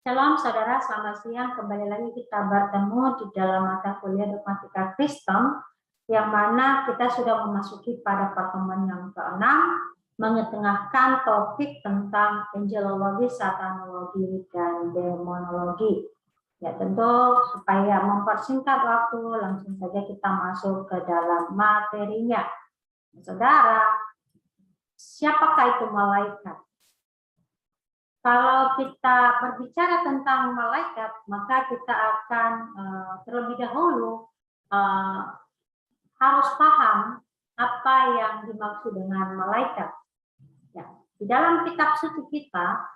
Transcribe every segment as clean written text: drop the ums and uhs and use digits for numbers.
Shalom saudara, selamat siang. Kembali lagi kita bertemu di dalam mata kuliah Dogmatika Kristen, yang mana kita sudah memasuki pada pertemuan yang ke-6, mengetengahkan topik tentang angelologi, satanologi, dan demonologi. Ya, tentu supaya mempersingkat waktu, langsung saja kita masuk ke dalam materinya. Saudara, siapakah itu malaikat? Kalau kita berbicara tentang malaikat, maka kita akan terlebih dahulu harus paham apa yang dimaksud dengan malaikat. Ya, di dalam kitab suci kita,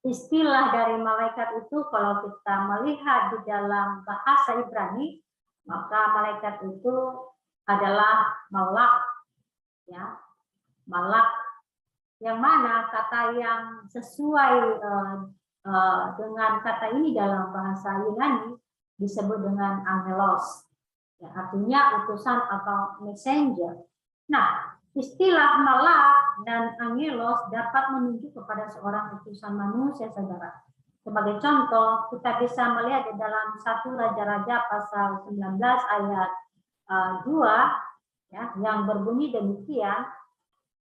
istilah dari malaikat itu kalau kita melihat di dalam bahasa Ibrani, maka malaikat itu adalah malak, ya, malak. Yang mana kata yang sesuai dengan kata ini dalam bahasa Yunani disebut dengan angelos, ya, artinya utusan atau messenger. Nah, istilah malak dan angelos dapat menunjuk kepada seorang utusan manusia, saudara. Sebagai contoh, kita bisa melihat di dalam 1 Raja-Raja pasal 19 ayat 2, ya, yang berbunyi demikian.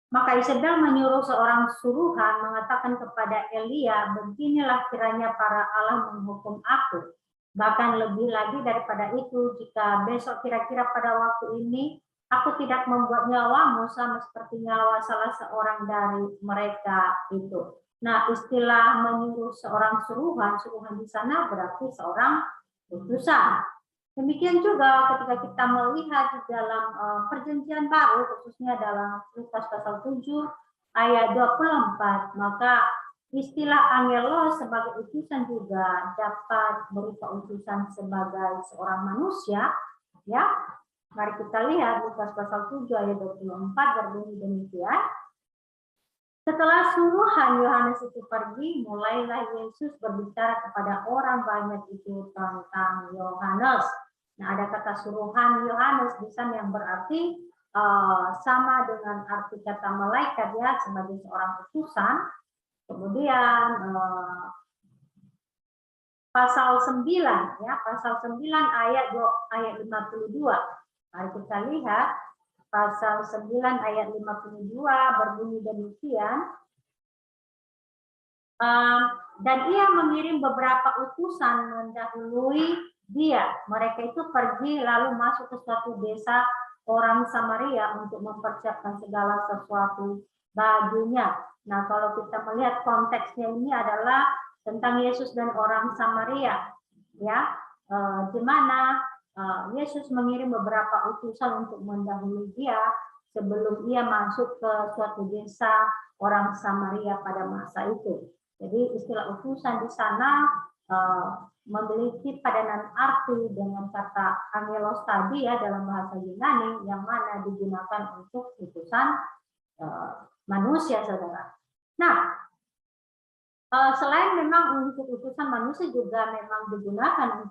Maka Isabel menyuruh seorang suruhan mengatakan kepada Elia, beginilah kiranya para Allah menghukum aku. Bahkan lebih lagi daripada itu, jika besok kira-kira pada waktu ini, aku tidak membuat nyawamu sama seperti nyawa salah seorang dari mereka itu. Nah, istilah menyuruh seorang suruhan di sana berarti seorang utusan. Demikian juga ketika kita melihat di dalam perjanjian baru, khususnya dalam Lukas pasal 7 ayat 24, maka istilah angelos sebagai utusan juga dapat berupa utusan sebagai seorang manusia. Ya, mari kita lihat Lukas pasal 7 ayat 24 berbunyi demikian. Setelah suruhan Yohanes itu pergi, mulailah Yesus berbicara kepada orang banyak itu tentang Yohanes. Nah, ada kata suruhan Yohanes di sana yang berarti sama dengan arti kata malaikat, ya, sebagai seorang utusan. Kemudian pasal 9, ya, pasal 9 ayat 52. Mari kita lihat pasal 9 ayat 52 berbunyi demikian. Dan ia mengirim beberapa utusan mendahului dia. Mereka itu pergi lalu masuk ke suatu desa orang Samaria untuk mempersiapkan segala sesuatu baginya. Nah, kalau kita melihat konteksnya ini adalah tentang Yesus dan orang Samaria, ya, di mana Yesus mengirim beberapa utusan untuk mendahului dia sebelum ia masuk ke suatu desa orang Samaria pada masa itu. Jadi istilah utusan di sana memiliki padanan arti dengan kata angelos tadi, ya, dalam bahasa Yunani, yang mana digunakan untuk utusan manusia, saudara. Nah, selain memang untuk utusan manusia juga memang digunakan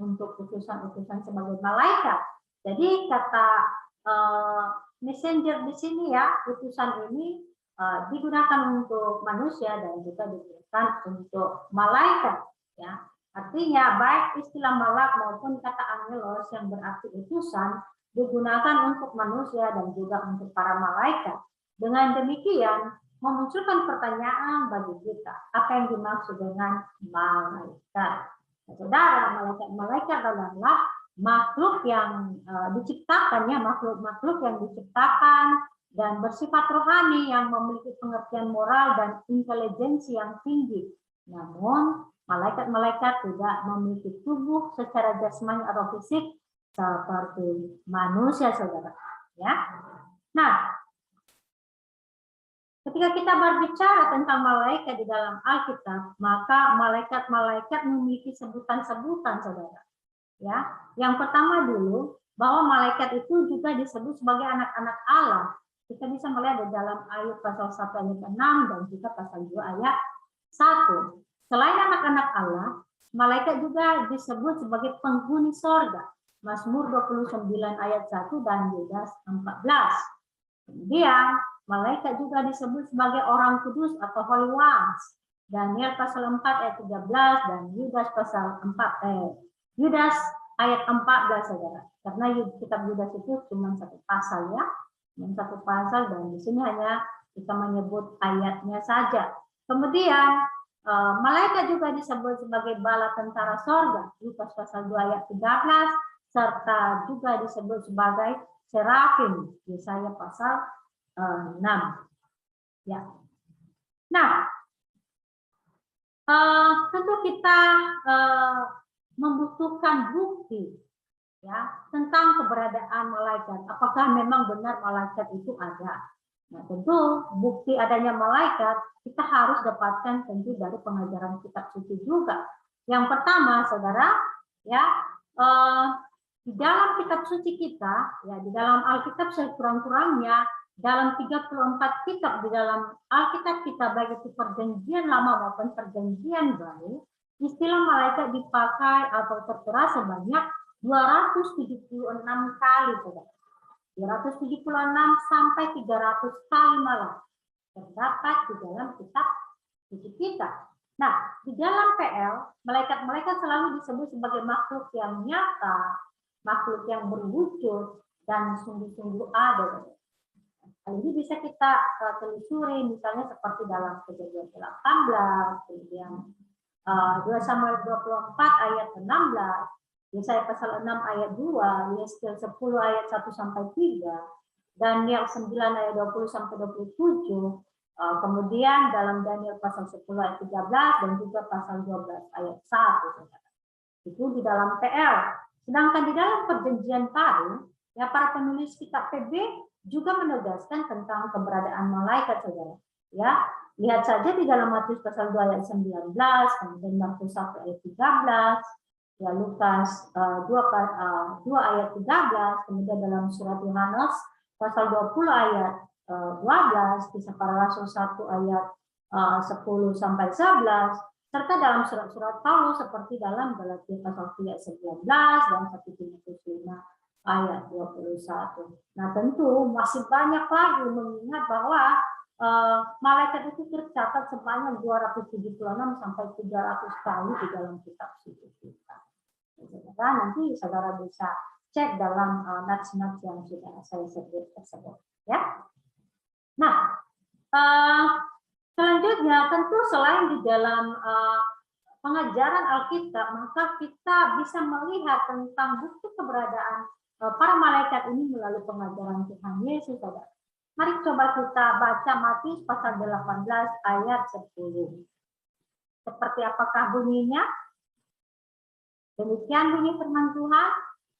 untuk utusan-utusan sebagai malaikat. Jadi kata messenger di sini, ya, utusan ini digunakan untuk manusia dan juga digunakan untuk malaikat, ya. Artinya baik istilah malak maupun kata angelos yang berarti utusan digunakan untuk manusia dan juga untuk para malaikat. Dengan demikian memunculkan pertanyaan bagi kita, apa yang dimaksud dengan malaikat? Nah, saudara, malaikat adalah makhluk yang diciptakan, ya, makhluk yang diciptakan dan bersifat rohani yang memiliki pengertian moral dan intelijensi yang tinggi. Namun, malaikat-malaikat tidak memiliki tubuh secara jasmani atau fisik seperti manusia, saudara. Ya. Nah, ketika kita berbicara tentang malaikat di dalam Alkitab, maka malaikat-malaikat memiliki sebutan-sebutan, saudara. Ya, yang pertama dulu bahwa malaikat itu juga disebut sebagai anak-anak Allah. Kita bisa melihat di dalam Ayub pasal 1 ayat 6 dan juga pasal 2 ayat 1. Selain anak-anak Allah, malaikat juga disebut sebagai penghuni sorga. Mazmur 29 ayat 1 dan Yudas 14. Kemudian malaikat juga disebut sebagai orang kudus atau holy ones. Daniel pasal 4 ayat 13 dan Yudas pasal 4 Yudas ayat 14, saudara. Karena kitab Yudas itu cuma satu pasal ya, cuma satu pasal, dan di sini hanya kita menyebut ayatnya saja. Kemudian malaikat juga disebut sebagai bala tentara sorga, Lukas pasal 2 ayat 13, serta juga disebut sebagai serafim, Yesaya pasal 6. Ya. Nah, tentu kita membutuhkan bukti ya tentang keberadaan malaikat. Apakah memang benar malaikat itu ada? Nah, tentu bukti adanya malaikat kita harus dapatkan tentu dari pengajaran kitab suci juga. Yang pertama, saudara, ya di dalam kitab suci kita, ya di dalam Alkitab sekurang-kurangnya dalam 34 kitab di dalam Alkitab kita, baik itu perjanjian lama maupun perjanjian baru, istilah malaikat dipakai atau tertera sebanyak 276 kali, saudara. 276 sampai 300 kali malah terdapat di dalam kitab suci kita. Nah, di dalam PL, malaikat-malaikat selalu disebut sebagai makhluk yang nyata, makhluk yang berwujud, dan sungguh-sungguh ada. Hal ini bisa kita telusuri misalnya seperti dalam Kejadian 18, kemudian 2 Samuel 24 ayat 16, Yesaya pasal 6 ayat 2, Yesaya 10 ayat 1 sampai 3, Daniel 9 ayat 20 sampai 27, kemudian dalam Daniel pasal 10 ayat 13 dan juga pasal 12 ayat 1. Itu di dalam PL. Sedangkan di dalam perjanjian baru, ya para penulis kitab PB juga menegaskan tentang keberadaan malaikat, saudara. Ya, lihat saja di dalam Matius pasal 2 ayat 19, kemudian Markus 1 ayat 13, ya Lukas 2 ayat 13, kemudian dalam surat Yohanes pasal 20 ayat 12, kisah para rasul 1 ayat 10 sampai 11, serta dalam surat-surat Paulus seperti dalam Galatia pasal 3 ayat 19 dan 1 Timotius 5 ayat 21. Nah, tentu masih banyak lagi mengingat bahwa malaikat itu tercatat sebanyak 276 sampai 300 kali di dalam kitab suci kita. Nanti saudara bisa cek dalam notes-notes yang sudah saya sebut tersebut, ya. Nah, selanjutnya tentu selain di dalam pengajaran Alkitab, maka kita bisa melihat tentang bukti keberadaan para malaikat ini melalui pengajaran Tuhan Yesus, saudara. Mari coba kita baca Matius pasal 18 ayat 10. Seperti apakah bunyinya? Demikian bunyi firman Tuhan,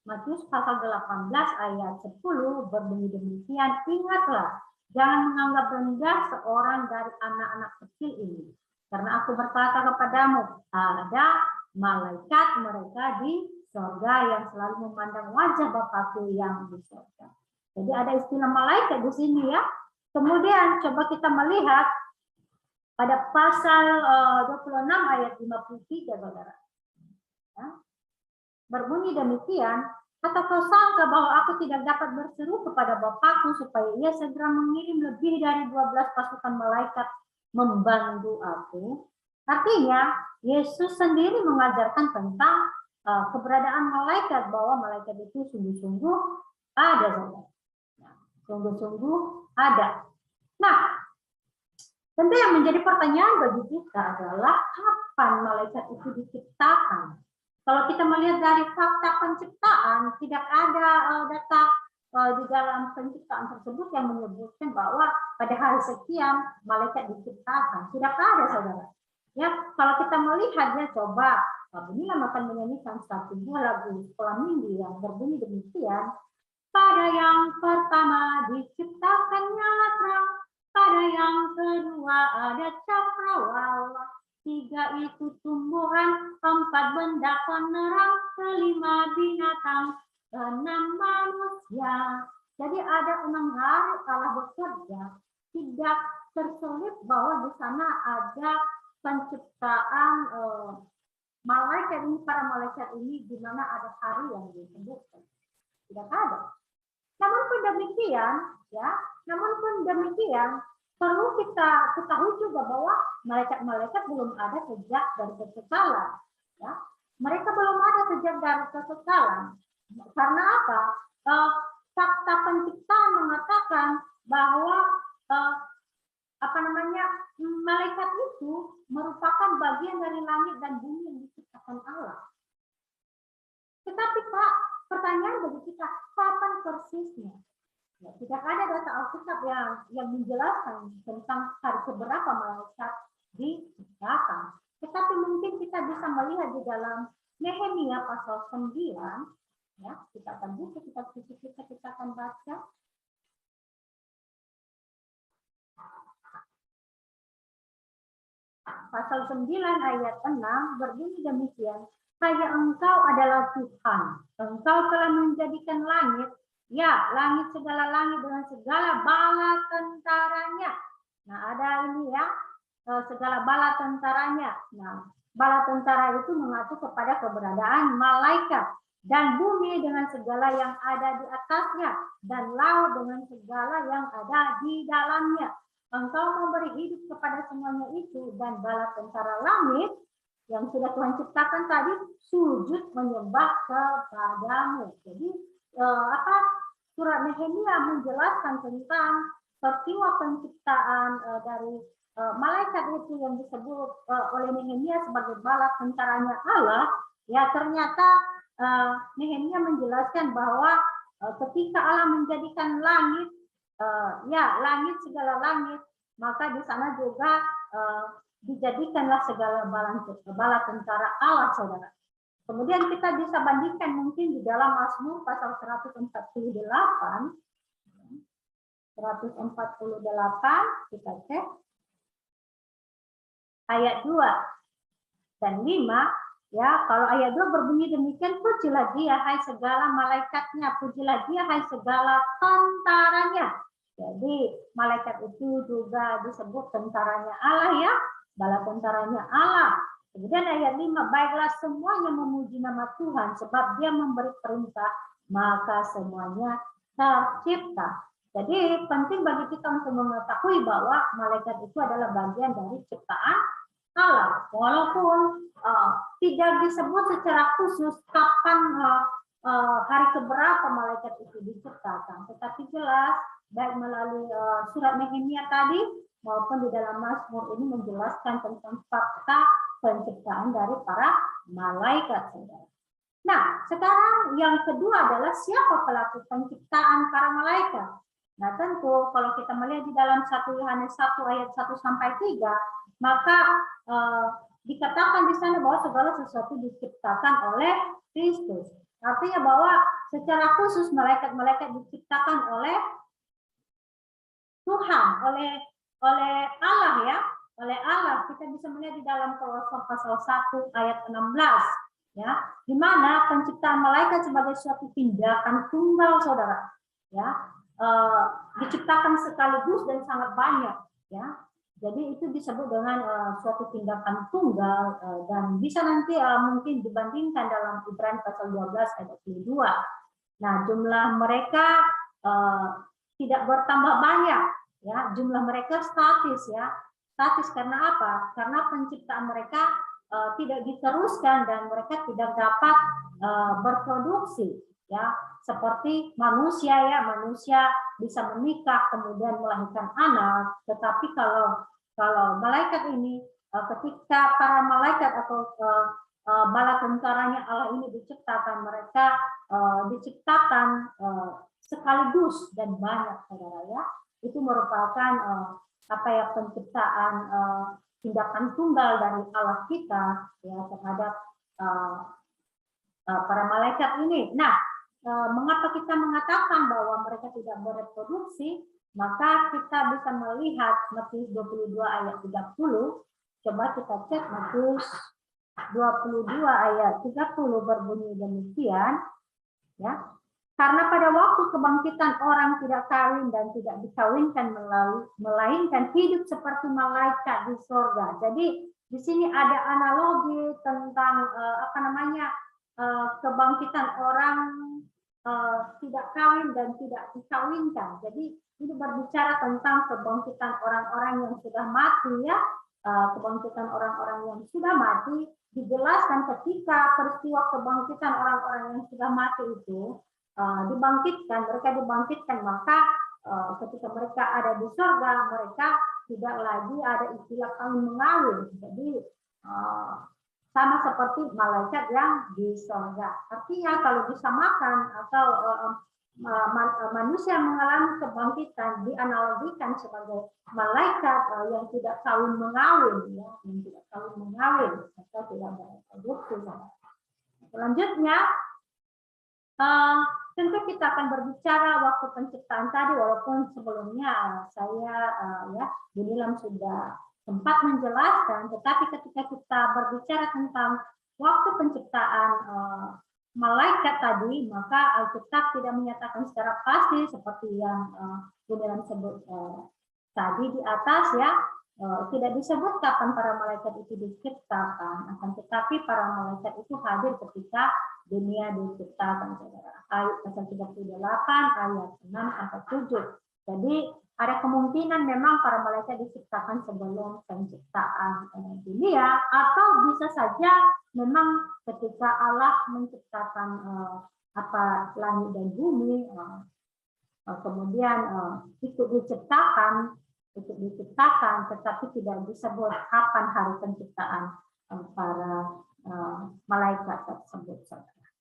Matius pasal 18 ayat 10 berbunyi demikian, ingatlah, jangan menganggap rendah seorang dari anak-anak kecil ini. Karena aku berkata kepadamu, ada malaikat mereka di surga yang selalu memandang wajah Bapakku yang di surga. Jadi ada istilah malaikat di sini ya. Kemudian coba kita melihat pada pasal 26 ayat 53, saudara. Ya. Berbunyi demikian, atau kau sangka bahwa aku tidak dapat berseru kepada Bapakku supaya ia segera mengirim lebih dari 12 pasukan malaikat membantu aku? Artinya, Yesus sendiri mengajarkan tentang keberadaan malaikat, bahwa malaikat itu sungguh-sungguh ada, saudara. Sungguh-sungguh ada. Nah, tentu yang menjadi pertanyaan bagi kita adalah kapan malaikat itu diciptakan? Kalau kita melihat dari fakta penciptaan, tidak ada data di dalam penciptaan tersebut yang menyebutkan bahwa pada hari sekian malaikat diciptakan. Tidak ada, saudara. Ya, kalau kita melihatnya, coba Biniam akan menyanyikan satu buah lagu sekolah minggu yang berbunyi demikian. Pada yang pertama diciptakannya terang, pada yang kedua ada cakrawala, 3 itu tumbuhan, 4 benda penerang, 5 binatang, 6 manusia. Jadi ada 6 hari Allah bekerja, tidak terselip bahwa di sana ada penciptaan malaikat ini, para malaikat ini, di mana ada hari yang disebutkan. Tidak ada. Namun pun demikian, ya, perlu kita ketahui juga bahwa malaikat-malaikat belum ada sejak dari kekekalan. Ya. Mereka belum ada sejak dari kekekalan. Karena apa? Fakta penciptaan mengatakan bahwa malaikat itu merupakan bagian dari langit dan bumi yang diciptakan Allah. Tetapi Pak, pertanyaan bagi kita, kapan persisnya? Ya, tidak ada data Alkitab yang menjelaskan tentang hari keberapa malaikat diciptakan. Tetapi mungkin kita bisa melihat di dalam Nehemia pasal 9, ya, kita akan buka kitab suci kita akan baca. Pasal 9 ayat 6 berbunyi demikian, "Hanya Engkau adalah Tuhan, Engkau telah menjadikan langit, ya, langit segala langit dengan segala bala tentaranya." Nah, ada ini ya, segala bala tentaranya. Nah, bala tentara itu mengacu kepada keberadaan malaikat, dan bumi dengan segala yang ada di atasnya, dan laut dengan segala yang ada di dalamnya. Engkau memberi hidup kepada semuanya itu, dan bala tentara langit yang sudah Tuhan ciptakan tadi sujud menyembah kepadamu. Jadi surat Nehemia menjelaskan tentang peristiwa penciptaan dari malaikat itu yang disebut oleh Nehemia sebagai bala tentaranya Allah. Ya, ternyata Nehemia menjelaskan bahwa ketika Allah menjadikan langit, langit segala langit, maka di sana juga dijadikanlah segala bala tentara Allah, saudara. Kemudian kita bisa bandingkan mungkin di dalam Mazmur pasal 148, kita cek ayat 2 dan 5. Ya, kalau ayat 2 berbunyi demikian, pujilah dia hai segala malaikatnya, pujilah dia hai segala tentaranya. Jadi malaikat itu juga disebut tentaranya Allah ya, bala tentaranya Allah. Kemudian ayat 5, baiklah semuanya memuji nama Tuhan, sebab dia memberi perintah, maka semuanya tercipta. Jadi penting bagi kita untuk mengetahui bahwa malaikat itu adalah bagian dari ciptaan Allah. Walaupun tidak disebut secara khusus kapan hari keberapa malaikat itu diciptakan, tetapi jelas baik melalui surat Nehemia tadi maupun di dalam Mazmur ini menjelaskan tentang fakta penciptaan dari para malaikat. Nah, sekarang yang kedua adalah siapa pelaku penciptaan para malaikat. Nah, tentu kalau kita melihat di dalam 1 Yohanes 1 ayat 1 sampai 3, maka dikatakan di sana bahwa segala sesuatu diciptakan oleh Kristus. Artinya bahwa secara khusus malaikat-malaikat diciptakan oleh Tuhan, oleh Allah ya, oleh Allah. Kita bisa melihat di dalam Kolose pasal 1 ayat 16 ya, di mana penciptaan malaikat sebagai suatu tindakan tunggal, saudara. Ya, diciptakan sekaligus dan sangat banyak ya. Jadi itu disebut dengan suatu tindakan tunggal dan bisa nanti mungkin dibandingkan dalam Ibrani pasal 12 ayat 22. Nah, jumlah mereka tidak bertambah banyak ya, jumlah mereka statis ya. Statis karena apa? Karena penciptaan mereka tidak diteruskan dan mereka tidak dapat berproduksi ya, seperti manusia ya, manusia bisa menikah kemudian melahirkan anak, tetapi kalau malaikat ini ketika para malaikat atau bala tentaranya Allah ini diciptakan, mereka diciptakan sekaligus dan banyak, saudara ya. Itu merupakan penciptaan tindakan tunggal dari Allah kita ya terhadap para malaikat ini. Nah, mengapa kita mengatakan bahwa mereka tidak bereproduksi? Maka kita bisa melihat Matius 22 ayat 30. Coba kita cek Matius 22 ayat 30 berbunyi demikian. Ya, karena pada waktu kebangkitan orang tidak kawin dan tidak dikawinkan melainkan hidup seperti malaikat di surga. Jadi di sini ada analogi tentang kebangkitan orang tidak kawin dan tidak dikawinkan. Jadi ini berbicara tentang kebangkitan orang-orang yang sudah mati ya, kebangkitan orang-orang yang sudah mati dijelaskan ketika peristiwa kebangkitan orang-orang yang sudah mati itu mereka dibangkitkan, maka ketika mereka ada di surga, mereka tidak lagi ada istilah kawin mengawin. Jadi sama seperti malaikat yang di surga. Artinya kalau disamakan atau manusia mengalami kebangkitan dianalogikan sebagai malaikat yang tidak kawin mengawin, ya, yang tidak kawin mengawin atau tidak berproduksi. Selanjutnya, tentu kita akan berbicara waktu penciptaan tadi, walaupun sebelumnya saya Bu Nilam sudah sempat menjelaskan, tetapi ketika kita berbicara tentang waktu penciptaan malaikat tadi, maka Alkitab tidak menyatakan secara pasti seperti yang Bu Nilam sebut tadi di atas ya, tidak disebut kapan para malaikat itu diciptakan, akan tetapi para malaikat itu hadir ketika dunia diciptakan, saudara. Ayat pasal 38 ayat 6 sampai 7. Jadi ada kemungkinan memang para malaikat diciptakan sebelum penciptaan dunia, atau bisa saja memang ketika Allah menciptakan langit dan bumi, kemudian ikut diciptakan, tetapi tidak disebut kapan hari penciptaan para malaikat tersebut, saudara.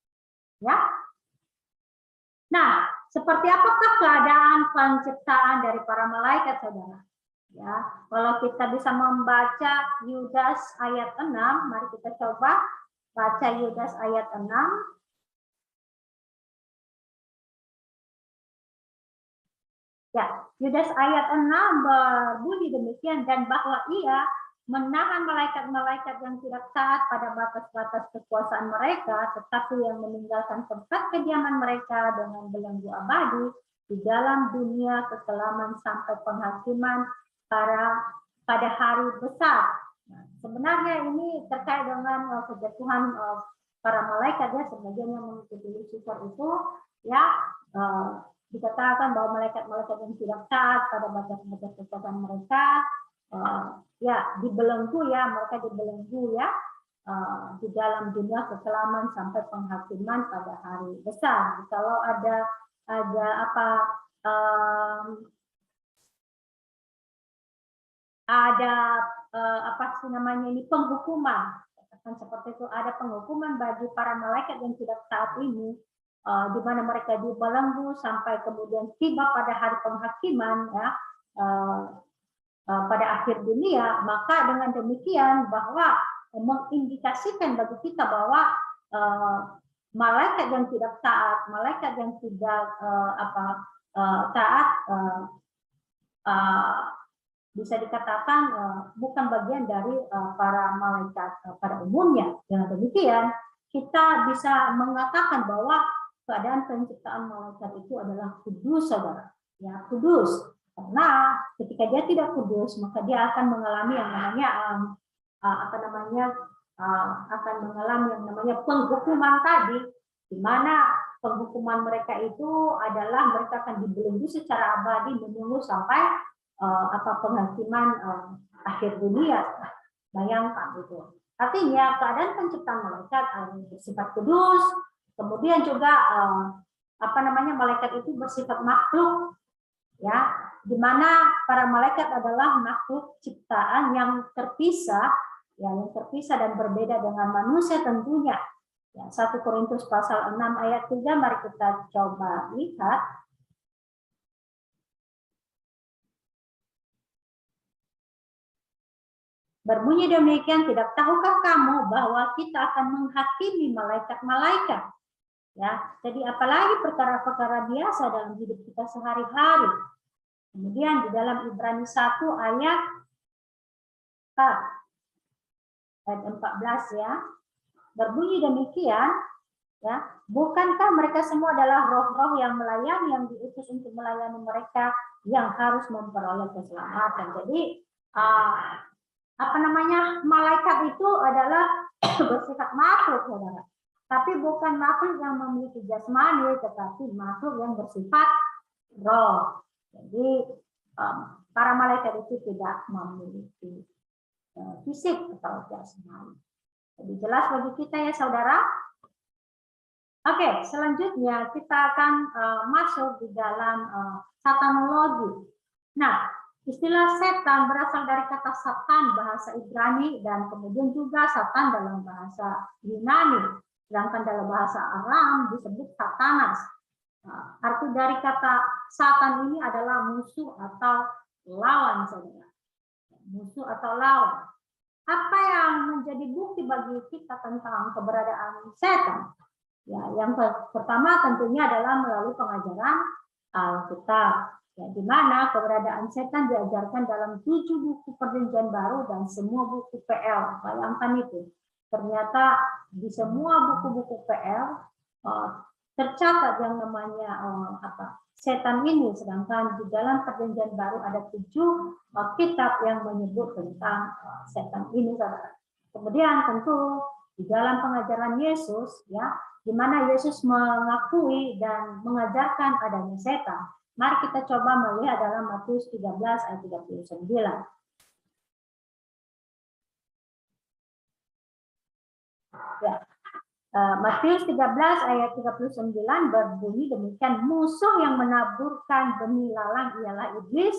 Ya. Nah, seperti apakah keadaan penciptaan dari para malaikat, saudara? Ya, kalau kita bisa membaca Yudas ayat 6, mari kita coba baca Yudas ayat 6. Ya, Yudas ayat 6 berbunyi demikian, dan bahwa ia menahan malaikat-malaikat yang tidak taat pada batas-batas kekuasaan mereka, tetapi yang meninggalkan tempat kediaman mereka dengan belenggu abadi di dalam dunia kekelaman sampai penghakiman pada hari besar. Nah, sebenarnya ini terkait dengan kejatuhan para malaikat ya, sebagian yang mengikuti Lucifer itu ya, dikatakan bahwa malaikat-malaikat yang tidak taat pada batas-batas kekuasaan mereka ya dibelenggu ya, mereka dibelenggu ya di dalam dunia kekelaman sampai penghakiman pada hari besar. Kalau ada penghukuman, seperti itu, ada penghukuman bagi para malaikat yang tidak taat ini, di mana mereka dibelenggu sampai kemudian tiba pada hari penghakiman ya, pada akhir dunia. Maka dengan demikian bahwa mengindikasikan bagi kita bahwa malaikat yang tidak taat, malaikat yang tidak taat, bisa dikatakan bukan bagian dari para malaikat pada umumnya. Dengan demikian kita bisa mengatakan bahwa keadaan penciptaan malaikat itu adalah kudus, saudara. Ya, kudus. Karena ketika dia tidak kudus, maka dia akan mengalami yang namanya akan mengalami yang namanya penghukuman tadi, di mana penghukuman mereka itu adalah mereka akan dibelenggu secara abadi menunggu sampai penghakiman akhir dunia. Bayangkan itu. Artinya keadaan penciptaan malaikat bersifat kudus, kemudian juga malaikat itu bersifat makhluk, ya, di mana para malaikat adalah makhluk ciptaan yang terpisah, ya, yang terpisah dan berbeda dengan manusia tentunya. Ya, 1 Korintus pasal 6 ayat 3, mari kita coba lihat. Berbunyi demikian, tidak tahukah kamu bahwa kita akan menghakimi malaikat-malaikat? Ya, jadi apalagi perkara-perkara biasa dalam hidup kita sehari-hari. Kemudian di dalam Ibrani 1 ayat 14 ya, berbunyi demikian, ya, bukankah mereka semua adalah roh-roh yang melayani, yang diutus untuk melayani mereka yang harus memperoleh keselamatan. Jadi malaikat itu adalah bersifat makhluk, saudara. Tapi bukan makhluk yang memiliki jasmani, tetapi makhluk yang bersifat roh. Jadi para malaikat itu tidak memiliki fisik atau jasmani. Jadi jelas bagi kita ya saudara. Oke, selanjutnya kita akan masuk di dalam satanologi. Nah, istilah setan berasal dari kata satan bahasa Ibrani dan kemudian juga satan dalam bahasa Yunani. Sedangkan dalam bahasa Aram disebut satanas. Arti dari kata satan ini adalah musuh atau lawan, saudara. Musuh atau lawan. Apa yang menjadi bukti bagi kita tentang keberadaan setan? Ya, yang pertama tentunya adalah melalui pengajaran Alkitab. Ya, di mana keberadaan setan diajarkan dalam 7 buku Perjanjian Baru dan semua buku PL. Bayangkan itu. Ternyata di semua buku-buku PL tercatat yang namanya setan ini, sedangkan di dalam Perjanjian Baru ada 7 kitab yang menyebut tentang setan ini, saudara. Kemudian tentu di dalam pengajaran Yesus, ya, di mana Yesus mengakui dan mengajarkan adanya setan. Mari kita coba melihat dalam Matius 13 ayat 39. Ya. Matius 13 ayat 39 berbunyi demikian, musuh yang menaburkan benih lalang ialah iblis,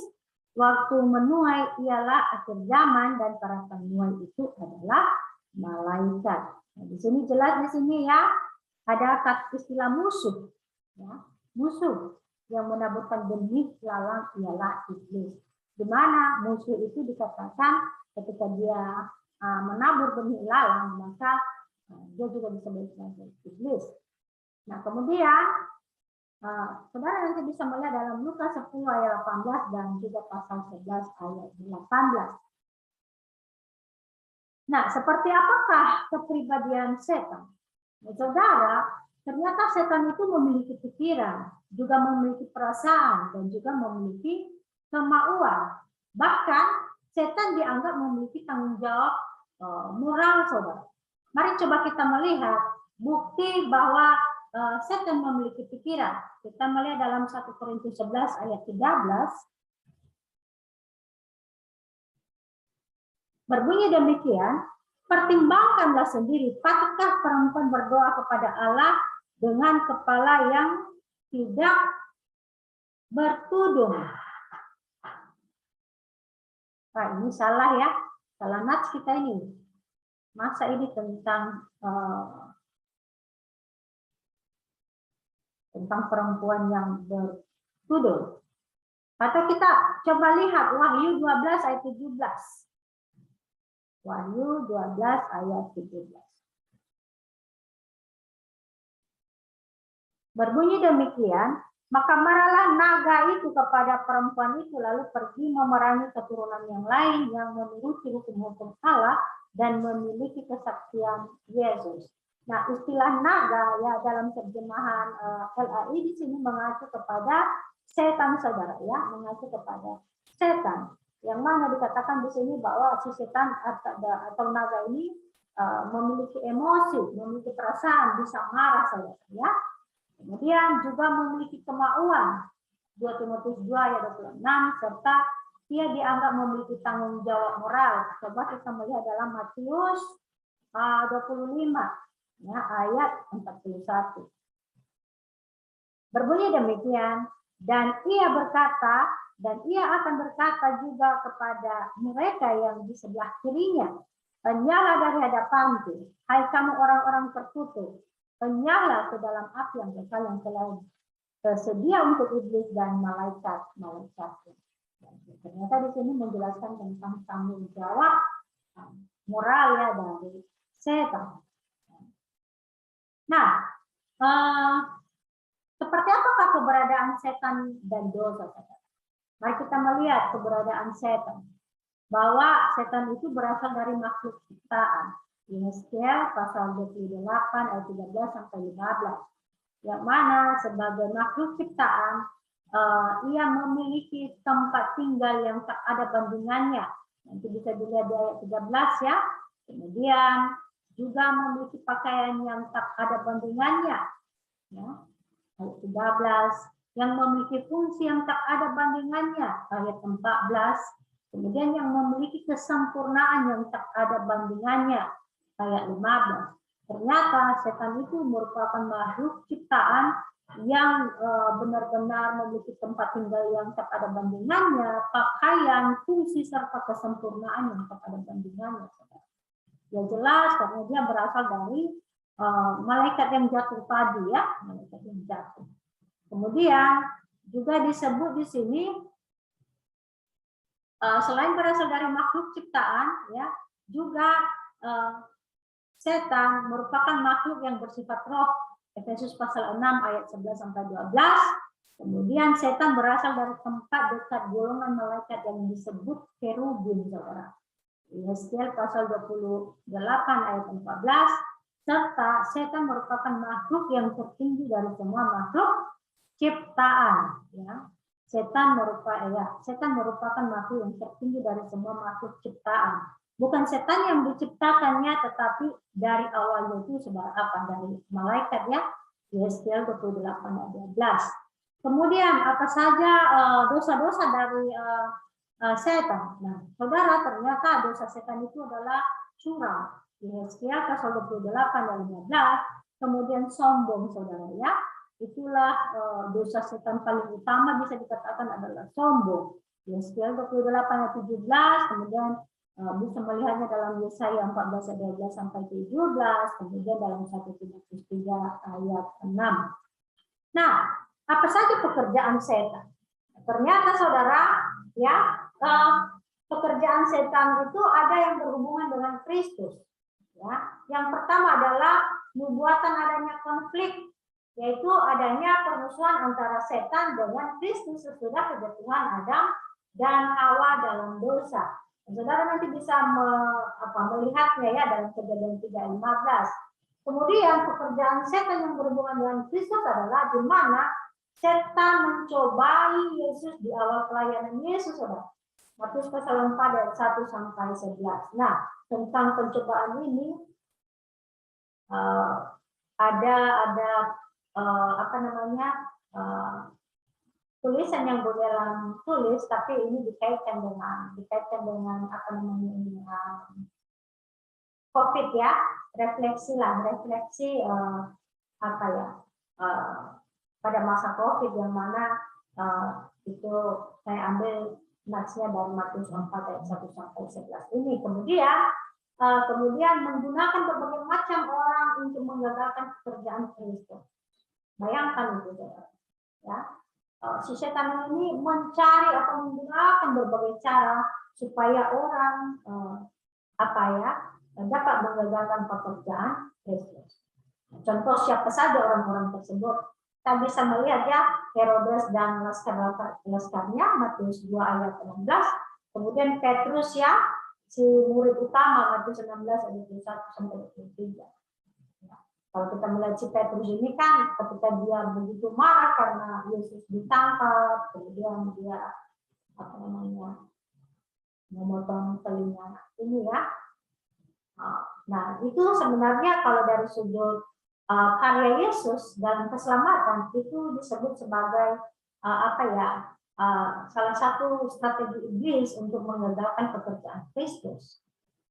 waktu menuai ialah akhir zaman, dan para penuai itu adalah malaikat. Nah, di sini jelas di sini ya ada istilah musuh, ya, musuh yang menaburkan benih lalang ialah iblis. Di mana musuh itu dikatakan ketika dia menabur benih lalang, maka dia juga disebut sebagai iblis. Nah, kemudian saudara nanti bisa melihat dalam Lukas 10 ayat 18 dan juga pasal 11 ayat 18. Nah, seperti apakah kepribadian setan? Nah, saudara, ternyata setan itu memiliki pikiran, juga memiliki perasaan, dan juga memiliki kemauan. Bahkan setan dianggap memiliki tanggung jawab moral, saudara. Mari coba kita melihat bukti bahwa setan memiliki pikiran. Kita melihat dalam 1 Korintus 11 ayat 13. Berbunyi demikian, pertimbangkanlah sendiri, patutkah perempuan berdoa kepada Allah dengan kepala yang tidak bertudung? Nah, ini salah ya, salah nats kita ini. Masa ini tentang perempuan yang bertudung. Atau kita coba lihat Wahyu 12 ayat 17. Wahyu 12 ayat 17. Berbunyi demikian, maka marahlah naga itu kepada perempuan itu, lalu pergi memerangi keturunan yang lain yang menuruti hukum-hukum Allah dan memiliki kesaksian Yesus. Nah, istilah naga ya dalam terjemahan LAI di sini mengacu kepada setan, saudara, ya, mengacu kepada setan. Yang mana dikatakan di sini bahwa si setan atau naga ini memiliki emosi, memiliki perasaan, bisa marah, saudara, ya. Kemudian juga memiliki kemauan, 2 Timotius 2 ayat 26, serta ia dianggap memiliki tanggung jawab moral. Coba kita melihat dalam Matius 25 ya, ayat 41. Berbunyi demikian, dan ia berkata, dan ia akan berkata juga kepada mereka yang di sebelah kirinya, enyahlah dari hadapanku, hai kamu orang-orang terkutuk, enyahlah ke dalam api yang kekal yang telah tersedia untuk iblis dan malaikat-malaikatnya. Ternyata di sini menjelaskan tentang tanggung jawab moral ya dari setan. Nah, seperti apakah keberadaan setan dan dosa? Mari kita melihat keberadaan setan. Bahwa setan itu berasal dari makhluk ciptaan. Yesaya pasal 28 ayat 13 sampai 15. Yang mana sebagai makhluk ciptaan ia memiliki tempat tinggal yang tak ada bandingannya. Nanti bisa dilihat di ayat 13 ya. Kemudian juga memiliki pakaian yang tak ada bandingannya. Ya. Ayat 13, yang memiliki fungsi yang tak ada bandingannya. Ayat 14, kemudian yang memiliki kesempurnaan yang tak ada bandingannya. Ayat 15. Ternyata setan itu merupakan makhluk ciptaan yang benar-benar memiliki tempat tinggal yang tak ada bandingannya, pakaian, fungsi, serta kesempurnaan yang tak ada bandingannya. Ya jelas karena dia berasal dari malaikat yang jatuh tadi ya, malaikat yang jatuh. Kemudian juga disebut di sini selain berasal dari makhluk ciptaan ya, juga setan merupakan makhluk yang bersifat roh. Efesus pasal 6 ayat 11 sampai 12. Kemudian setan berasal dari tempat dekat golongan malaikat yang disebut kerubim, saudara. Yesaya pasal 28 ayat 14, serta setan merupakan makhluk yang tertinggi dari semua makhluk ciptaan. Ya. Setan merupakan makhluk yang tertinggi dari semua makhluk ciptaan. Bukan setan yang diciptakannya, tetapi dari awalnya itu dari malaikat ya. Yesaya 28 ayat 12. Kemudian apa saja dosa-dosa dari setan. Nah, saudara, ternyata dosa setan itu adalah curang. Yesaya pasal 28 ayat 15. Kemudian sombong, saudara ya. Itulah dosa setan paling utama bisa dikatakan adalah sombong. Yesaya 28 ayat 17, kemudian bisa melihatnya dalam Yesaya 14 ayat 12 sampai 17, kemudian dalam 1 Timotius 3 ayat 6. Nah, apa saja pekerjaan setan? Ternyata saudara, ya, pekerjaan setan itu ada yang berhubungan dengan Kristus. Ya, yang pertama adalah nubuatan adanya konflik, yaitu adanya permusuhan antara setan dengan Kristus sesudah kejatuhan Adam dan Hawa dalam dosa. Saudara nanti bisa melihatnya ya dalam Kejadian 3:15. Kemudian pekerjaan setan yang berhubungan dengan Kristus adalah di mana setan mencobai Yesus di awal pelayanan Yesus, saudara. Matius pasal 4 ayat 1 sampai 11. Nah, tentang pencobaan ini ada tulisan yang Bodelang tulis, tapi ini dikaitkan dengan COVID ya, refleksi pada masa COVID yang mana itu saya ambil natsnya dari Matius 4 ayat 1 sampai 11 ini. Kemudian menggunakan berbagai macam orang untuk menggagalkan pekerjaan Kristus. Bayangkan itu, saudara. Ya. Si setan ini mencari atau menggunakan berbagai cara supaya orang dapat menggagalkan pekerjaan Kristus. Contoh siapa saja orang-orang tersebut. Kita bisa melihat ya Herodes dan laskarnya Matius 2 ayat 16. Kemudian Petrus ya, si murid utama Matius 16 ayat 21 sampai 23. Kalau kita melihat si Petrus ini kan ketika dia begitu marah karena Yesus ditangkap, kemudian dia memotong telinga ini ya. Nah, itu sebenarnya kalau dari sudut karya Yesus dalam keselamatan itu disebut sebagai salah satu strategi iblis untuk menggagalkan pekerjaan Kristus.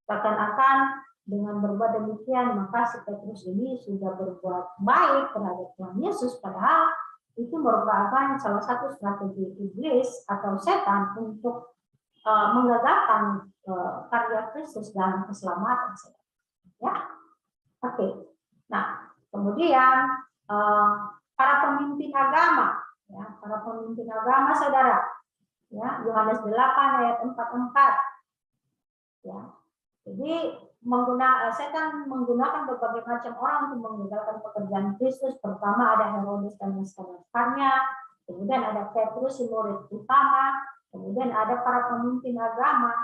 Seakan-akan dengan berbuat demikian maka si Petrus ini sudah berbuat baik terhadap Tuhan Yesus, padahal itu merupakan salah satu strategi iblis atau setan untuk menggagalkan karya Kristus dalam keselamatan. Ya, oke. Nah, kemudian para pemimpin agama, ya, saudara, ya, Yohanes 8 ayat 44. Ya. Jadi setan menggunakan berbagai macam orang untuk menggagalkan pekerjaan Kristus. Pertama ada Herodes dan laskarnya, kemudian ada Petrus si murid utama, kemudian ada para pemimpin agama,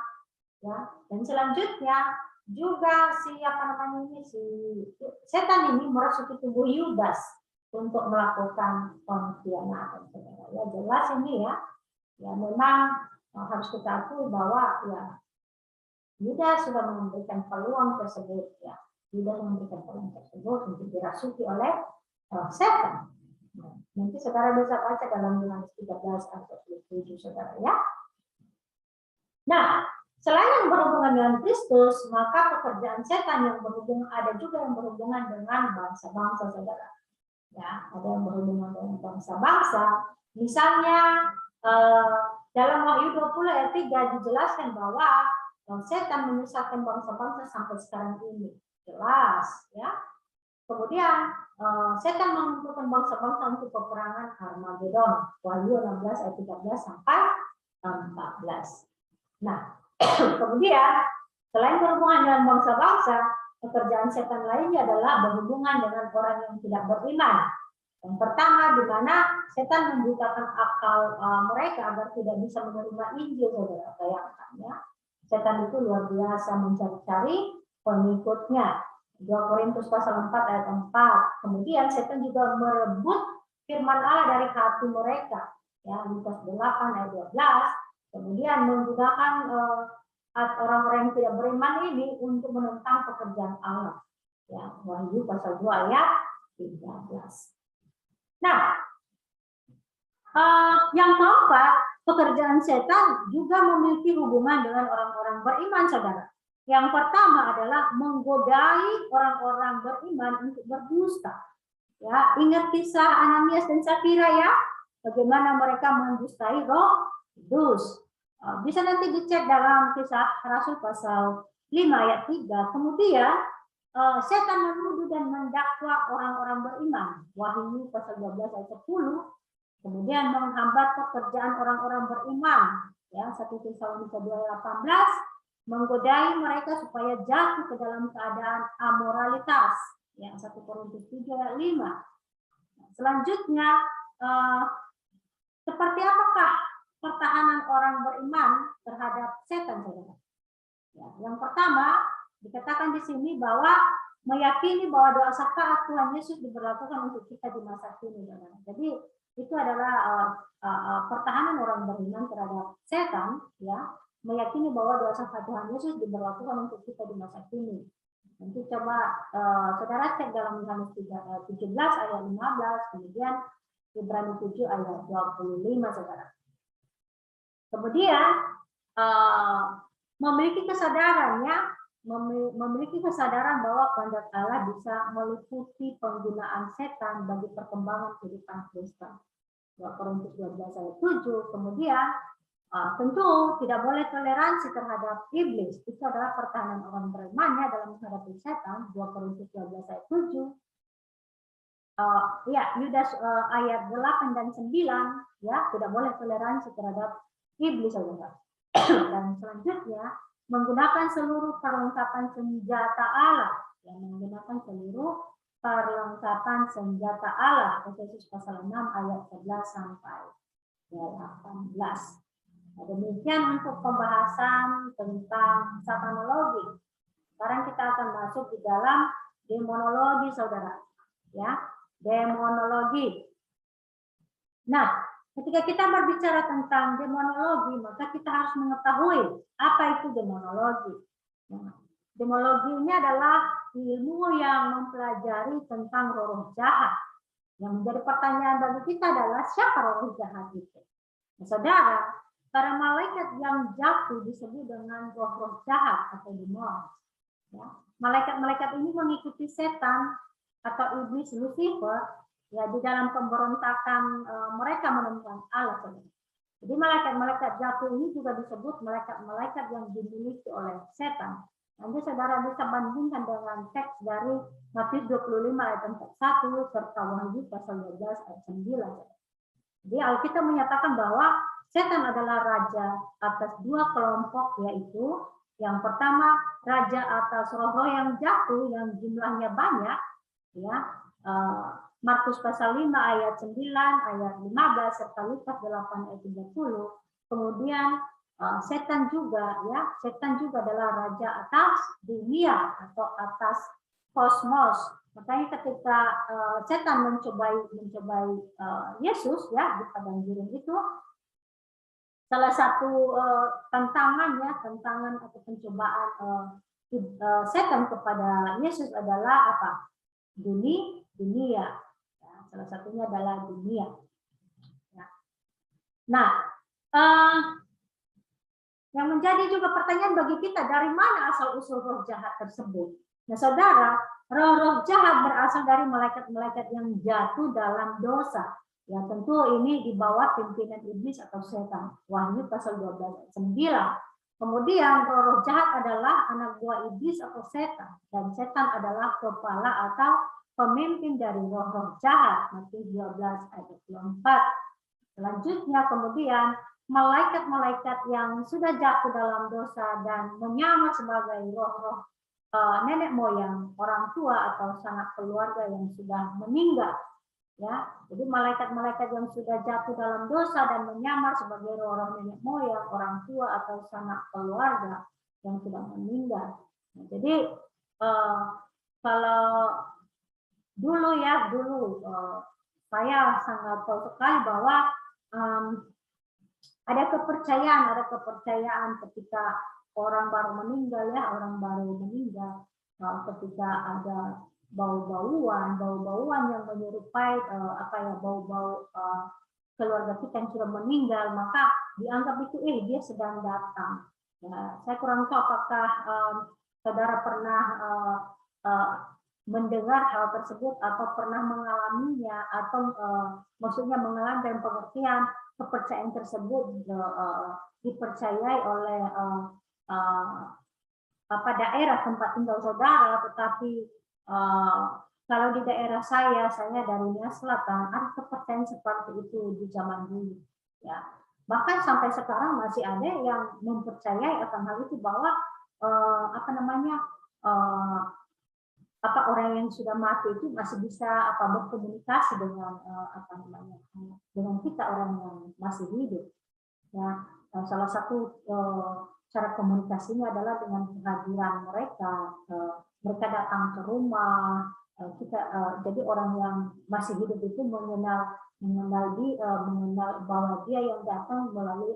ya, dan selanjutnya juga si setan ini merasuki tubuh Yudas untuk melakukan pengkhianatan. Ya jelas ini ya memang harus kita akui bahwa ya Yudas sudah memberikan peluang tersebut ya. Yudas memberikan peran tersebut untuk dirasuki oleh setan. Nah, nanti saudara bisa baca dalam Yohanes 13 ayat 27, saudara ya. Nah, selain yang berhubungan dengan Kristus, maka pekerjaan setan yang berhubungan, ada juga yang berhubungan dengan bangsa-bangsa, saudara. Ya, ada yang berhubungan dengan bangsa-bangsa. Misalnya dalam Wahyu 20 ayat 3 dijelaskan bahwa setan menyesatkan bangsa-bangsa sampai sekarang ini. Jelas, ya. Kemudian setan mengumpulkan bangsa-bangsa untuk peperangan Armageddon. Wahyu 16 ayat 13 sampai 14. Nah, kemudian selain berhubungan dengan bangsa-bangsa, pekerjaan setan lainnya adalah berhubungan dengan orang yang tidak beriman. Yang pertama, di mana setan membutakan akal mereka agar tidak bisa menerima Injil, saudara. Bayangkan ya, setan itu luar biasa mencari-cari pengikutnya. 2 Korintus pasal 4 ayat 4. Kemudian setan juga merebut firman Allah dari hati mereka. Ya, Lukas 8 ayat 12. Kemudian menggunakan orang-orang yang tidak beriman ini untuk menentang pekerjaan Allah. Ya, Wahyu pasal 2 ayat 13. Nah, yang keempat, pekerjaan setan juga memiliki hubungan dengan orang-orang beriman, saudara. Yang pertama adalah menggodai orang-orang beriman untuk berdusta. Ya, ingat kisah Ananias dan Safira ya, bagaimana mereka mendustai Roh Kudus. Bisa nanti dicek dalam kisah Rasul pasal 5 ayat 3. Kemudian setan menuduh dan mendakwa orang-orang beriman. Wahyu pasal 12 ayat 10. Kemudian menghambat pekerjaan orang-orang beriman. Ya, 1 Tesalonika 2 ayat 18. Menggodai mereka supaya jatuh ke dalam keadaan amoralitas. Ya, 1 Korintus 3 ayat 5. Nah, selanjutnya, seperti apakah pertahanan orang beriman terhadap setan, saudara? Ya, yang pertama, dikatakan di sini bahwa meyakini bahwa doa syafaat Tuhan Yesus diberlakukan untuk kita di masa kini, saudara. Jadi itu adalah pertahanan orang beriman terhadap setan, ya, meyakini bahwa doa syafaat Tuhan Yesus diberlakukan untuk kita di masa kini. Nanti coba saudara cek dalam Yohanes 17 ayat 15, kemudian Ibrani 7 ayat 25, saudara. Kemudian memiliki kesadaran bahwa kehendak Allah bisa meliputi penggunaan setan bagi perkembangan kehidupan Kristen. 2 Korintus 12 ayat 7. Kemudian tentu tidak boleh toleransi terhadap iblis. Itu adalah pertahanan orang berimannya dalam menghadapi setan. 2 Korintus 12 ayat 7. Ya, Yudas ayat 8 dan 9, ya, tidak boleh toleransi terhadap iblis, saudara. Dan selanjutnya menggunakan seluruh perlengkapan senjata Allah, yang menggunakan seluruh perlengkapan senjata Allah. Efesus pasal 6 ayat 11 sampai 18. Nah, demikian untuk pembahasan tentang satanologi. Sekarang kita akan masuk di dalam demonologi, saudara. Ya, demonologi. Nah, ketika kita berbicara tentang demonologi, maka kita harus mengetahui apa itu demonologi. Nah, demonologi ini adalah ilmu yang mempelajari tentang roh jahat. Yang menjadi pertanyaan bagi kita adalah siapa roh jahat itu? Nah, saudara, para malaikat yang jatuh disebut dengan roh-roh jahat atau demon. Ya. Malaikat-malaikat ini mengikuti setan atau iblis Lucifer, ya, di dalam pemberontakan mereka menemukan Allah. Jadi malaikat-malaikat jatuh ini juga disebut malaikat-malaikat yang dimiliki oleh setan. Nanti saudara bisa bandingkan dengan teks dari Matius 25 ayat 41 serta Wahyu pasal 12 ayat 9. Jadi Alkitab menyatakan bahwa setan adalah raja atas dua kelompok, yaitu yang pertama raja atas roh-roh yang jatuh yang jumlahnya banyak, ya, Markus pasal 5 ayat 9, ayat 15 serta Lukas 8 ayat 30. Kemudian setan juga, ya, setan juga adalah raja atas dunia atau atas kosmos. Makanya ketika setan mencobai Yesus, ya, di padang gurun itu, salah satu tantangan atau pencobaan setan kepada Yesus adalah apa? Dunia. Ya, salah satunya adalah dunia. Ya. Nah, yang menjadi juga pertanyaan bagi kita, dari mana asal-usul roh jahat tersebut? Nah, saudara, roh-roh jahat berasal dari malaikat-malaikat yang jatuh dalam dosa. Ya, tentu ini di bawah pimpinan iblis atau setan. Wahyu pasal 12 ayat 9. Kemudian roh-roh jahat adalah anak buah iblis atau setan. Dan setan adalah kepala atau pemimpin dari roh-roh jahat. Matius 12 ayat 24. Selanjutnya kemudian malaikat-malaikat yang sudah jatuh dalam dosa dan menyamar sebagai roh-roh nenek moyang, orang tua atau sanak keluarga yang sudah meninggal. Ya, jadi malaikat-malaikat yang sudah jatuh dalam dosa dan menyamar sebagai roh-roh nenek moyang, orang tua atau sanak keluarga yang sudah meninggal. Nah, jadi kalau dulu saya sangat tahu sekali bahwa ada kepercayaan ketika orang baru meninggal, ketika ada bau-bauan yang menyerupai bau-bau keluarga kita yang sudah meninggal, maka dianggap itu dia sedang datang. Ya, saya kurang tahu apakah saudara pernah mendengar hal tersebut atau pernah mengalaminya, atau maksudnya mengalami dalam pengertian kepercayaan tersebut dipercayai oleh daerah tempat tinggal saudara, tetapi kalau di daerah saya dari Nia Selatan, ada kepercayaan seperti itu di zaman dulu. Ya, bahkan sampai sekarang masih ada yang mempercayai akan hal itu, bahwa orang yang sudah mati itu masih bisa berkomunikasi dengan dengan kita orang yang masih hidup. Ya, salah satu cara komunikasinya adalah dengan kehadiran mereka. Mereka datang ke rumah kita. Jadi orang yang masih hidup itu mengenal bahwa dia yang datang melalui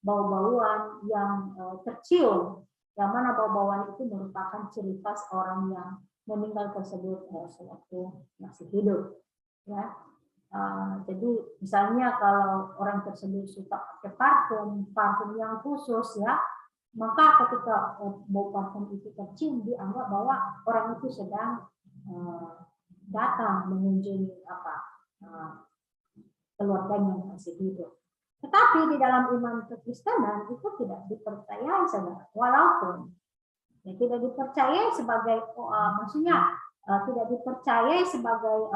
bau-bauan yang tercium, yang mana bau-bauan itu merupakan ciri khas orang yang meninggal tersebut sewaktu masih hidup. Ya. Jadi misalnya kalau orang tersebut suka pakai parfum yang khusus, ya, maka ketika bau parfum itu tercium, dianggap bahwa orang itu sedang datang mengunjungi keluarganya yang masih hidup. Tetapi di dalam iman kekristenan itu tidak dipercayai, saudara. Walaupun tidak dipercayai sebagai tidak dipercayai sebagai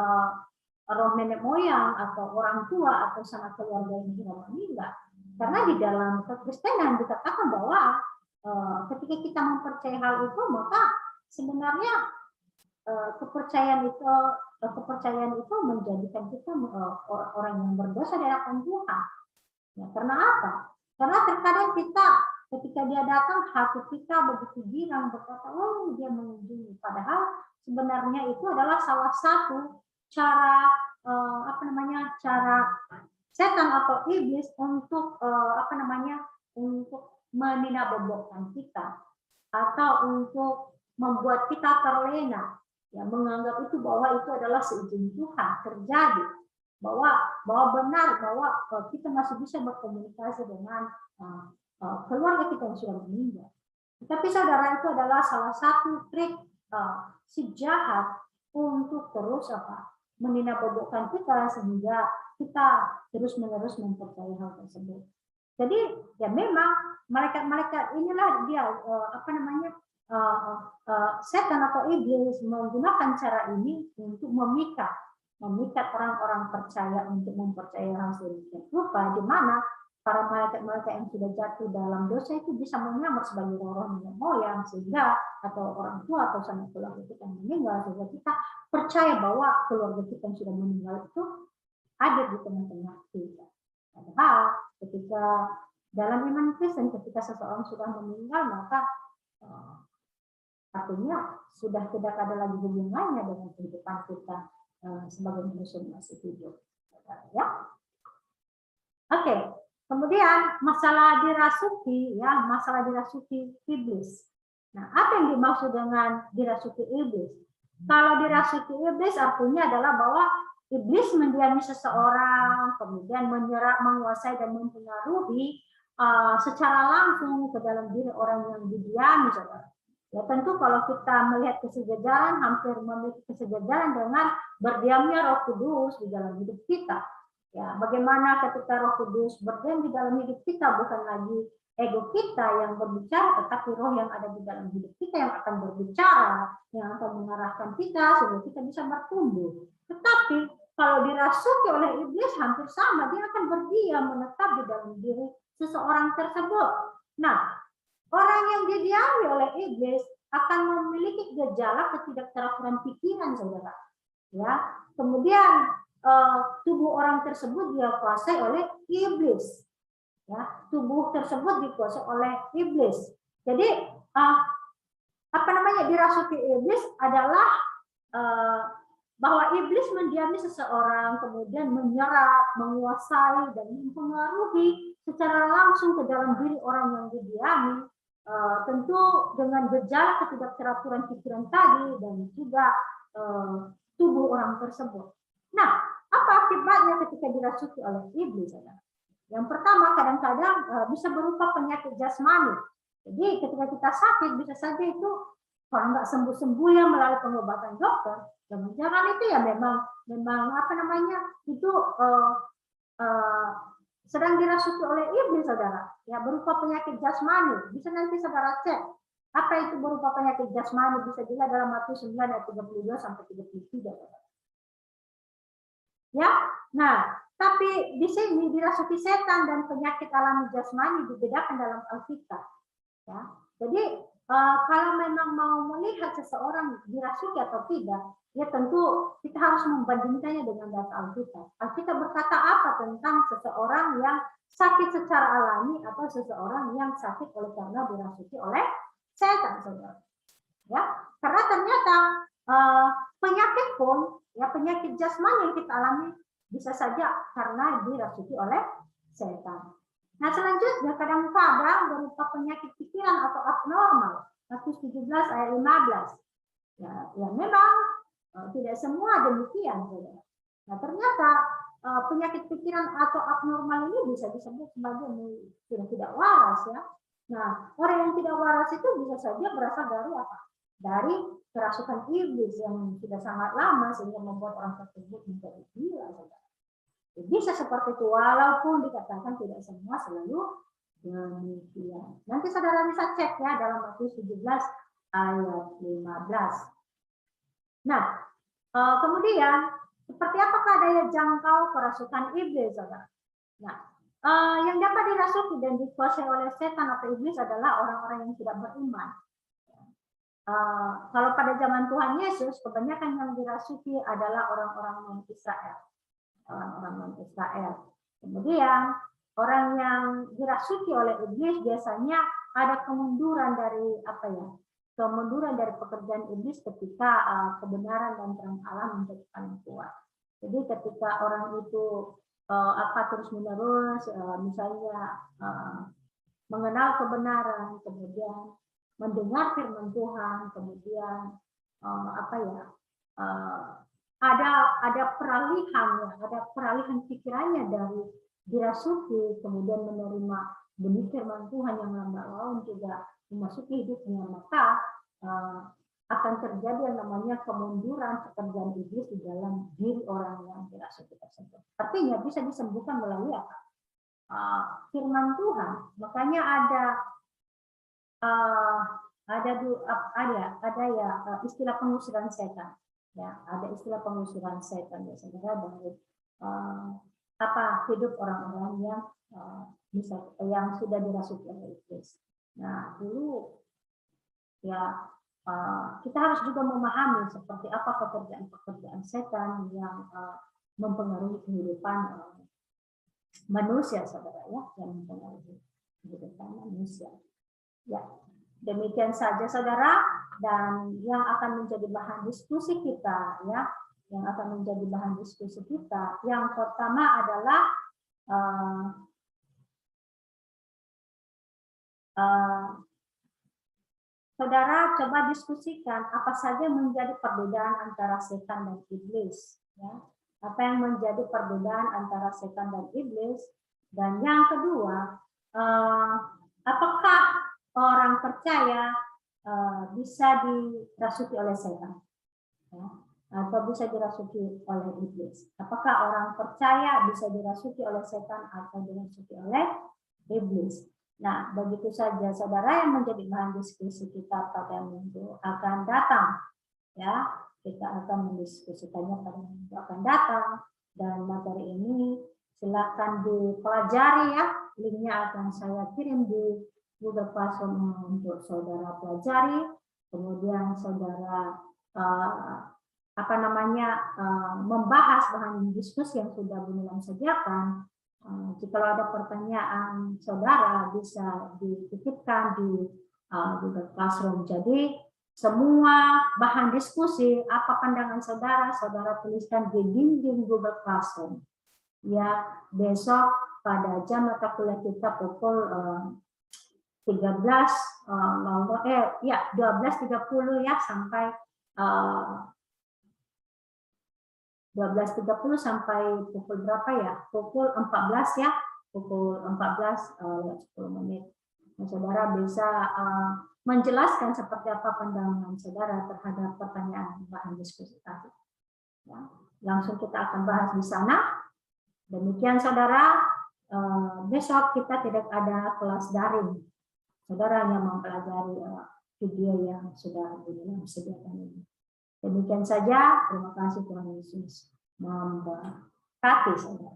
roh nenek moyang atau orang tua atau sanak keluarga yang sudah meninggal. Karena di dalam kekristenan dikatakan bahwa ketika kita mempercayai hal itu, maka sebenarnya kepercayaan itu menjadikan kita orang yang berdosa di hadapan Tuhan. Ya, karena apa? Karena terkadang kita ketika dia datang, hati kita begitu girang, berkata, oh dia mengunjungi. Padahal sebenarnya itu adalah salah satu cara cara setan atau iblis untuk untuk meninabobokan kita, atau untuk membuat kita terlena, ya, menganggap itu bahwa itu adalah seizin Tuhan terjadi, bahwa benar bahwa kita masih bisa berkomunikasi dengan keluarga kita yang sudah meninggal. Tapi saudara, itu adalah salah satu trik si jahat untuk terus meninabobokan kita sehingga kita terus-menerus mempercayai hal tersebut. Jadi ya memang malaikat-malaikat inilah dia setan atau iblis menggunakan cara ini untuk memikat orang-orang percaya untuk mempercayai hal sedemikian rupa, di mana para malaikat-malaikat yang sudah jatuh dalam dosa itu bisa menyamar sebagai roh nenek moyang, sehingga atau orang tua atau sanak keluarga kita yang meninggal, sehingga kita percaya bahwa keluarga kita yang sudah meninggal itu ada di tengah-tengah kita. Padahal ketika dalam iman Kristen, ketika seseorang sudah meninggal, maka artinya sudah tidak ada lagi hubungannya dengan kehidupan kita sebagai manusia masih hidup. Ya, oke. Kemudian masalah dirasuki iblis. Nah, apa yang dimaksud dengan dirasuki iblis? Kalau dirasuki iblis artinya adalah bahwa iblis mendiami seseorang, kemudian menyerap, menguasai dan mempengaruhi secara langsung ke dalam diri orang yang didiami, saudara. Ya tentu kalau kita melihat kesejajaran, hampir memiliki kesejajaran dengan berdiamnya Roh Kudus di dalam hidup kita. Ya, bagaimana ketika Roh Kudus berdiam di dalam hidup kita, bukan lagi ego kita yang berbicara, tetapi roh yang ada di dalam hidup kita yang akan berbicara, yang akan mengarahkan kita sehingga kita bisa bertumbuh. Tetapi kalau dirasuki oleh iblis hampir sama, dia akan berdiam menetap di dalam diri seseorang tersebut. Nah, orang yang didiami oleh iblis akan memiliki gejala ketidakteraturan pikiran, saudara. Ya, kemudian tubuh orang tersebut dia kuasai oleh iblis. Ya, tubuh tersebut dikuasai oleh iblis. Jadi apa namanya, dirasuki iblis adalah bahwa iblis mendiami seseorang, kemudian menyerap, menguasai dan mempengaruhi secara langsung ke dalam diri orang yang didiami, tentu dengan gejala ketidakteraturan pikiran tadi dan juga tubuh orang tersebut. Nah, apa akibatnya ketika dirasuki oleh iblis? Yang pertama, kadang-kadang bisa berupa penyakit jasmani. Jadi ketika kita sakit, bisa saja itu kalau nggak sembuh-sembuh ya melalui pengobatan dokter, jangan itu ya memang apa namanya itu sedang dirasuki oleh iblis, saudara. Ya, berupa penyakit jasmani. Bisa nanti saudara cek apa itu berupa penyakit jasmani, bisa dilihat dalam Matius 9 ayat 32 sampai 33, saudara. Ya, nah, tapi di sini dirasuki setan dan penyakit alami jasmani dibedakan dalam Alkitab. Ya, jadi kalau memang mau melihat seseorang dirasuki atau tidak, ya tentu kita harus membandingkannya dengan data Alkitab. Alkitab berkata apa tentang seseorang yang sakit secara alami atau seseorang yang sakit oleh karena dirasuki oleh setan, saudara. Ya, karena ternyata penyakit pun, ya penyakit jasmani yang kita alami bisa saja karena dirasuki oleh setan. Nah, selanjutnya kadang-kadang berupa penyakit pikiran atau abnormal. Matius 17 ayat 15. Ya memang tidak semua demikian, saudara. Nah, ternyata penyakit pikiran atau abnormal ini bisa disebut sebagai sudah tidak waras, ya. Nah, orang yang tidak waras itu bisa saja berasal dari apa? Dari kerasukan iblis yang sudah sangat lama sehingga membuat orang tersebut menjadi gila, saudara. Bisa seperti itu, walaupun dikatakan tidak semua selalu demikian. Nanti saudara bisa cek ya dalam Matius 17 ayat 15. Nah, kemudian seperti apakah daya jangkau kerasukan iblis, saudara? Nah, yang dapat dirasuki dan dikuasai oleh setan atau iblis adalah orang-orang yang tidak beriman. Kalau pada zaman Tuhan Yesus, kebanyakan yang dirasuki adalah orang-orang non-Israel. Orang-orang non-Israel. Kemudian orang yang dirasuki oleh iblis biasanya ada kemunduran dari apa ya? Kemunduran dari pekerjaan iblis ketika kebenaran dan terang Allah menjadi paling kuat. Jadi ketika orang itu terus-menerus misalnya mengenal kebenaran, kemudian mendengar firman Tuhan, kemudian ada peralihan pikirannya dari dirasuki kemudian menerima benih firman Tuhan yang lambat laun juga memasuki hidupnya, maka akan terjadi yang namanya kemunduran pekerjaan iblis di dalam diri orang yang dirasuki tersebut. Artinya bisa disembuhkan melalui apa? Firman Tuhan. Makanya ada istilah pengusiran setan. Ya, ada istilah pengusiran setan ya saudara dari hidup orang-orang yang sudah dirasuki oleh iblis. Nah, dulu ya kita harus juga memahami seperti apa pekerjaan-pekerjaan setan yang mempengaruhi kehidupan manusia, saudara ya, yang mempengaruhi kehidupan manusia. Ya, demikian saja saudara, dan yang akan menjadi bahan diskusi kita ya, yang akan menjadi bahan diskusi kita. Yang pertama adalah saudara coba diskusikan apa saja menjadi perbedaan antara setan dan iblis. Ya. Apa yang menjadi perbedaan antara setan dan iblis. Dan yang kedua, apakah orang percaya bisa dirasuki oleh setan? Ya. Atau bisa dirasuki oleh iblis. Apakah orang percaya bisa dirasuki oleh setan atau dirasuki oleh iblis? Nah, begitu saja saudara yang menjadi bahan diskusi kita pada minggu akan datang. Ya, kita akan mendiskusikannya pada minggu akan datang. Dan materi ini silakan dipelajari ya. Linknya akan saya kirim di Google Classroom untuk saudara pelajari. Kemudian saudara membahas bahan diskusi yang sudah Bu Nilam sediakan. Jika ada pertanyaan saudara bisa dititipkan di Google Classroom. Jadi semua bahan diskusi apa pandangan saudara, saudara tuliskan di dinding Google Classroom. Ya, besok pada jam mata kuliah kita pukul 12.30 ya sampai 12.30 sampai pukul berapa ya? Pukul 14 ya, pukul 14:10 menit. Nah, saudara bisa menjelaskan seperti apa pandangan saudara terhadap pertanyaan bahan diskusi tadi. Ya, langsung kita akan bahas di sana. Demikian saudara, besok kita tidak ada kelas daring. Saudara hanya mempelajari video yang sudah disediakan ini. Demikian saja, terima kasih Tuhan Yesus memberkati saudara.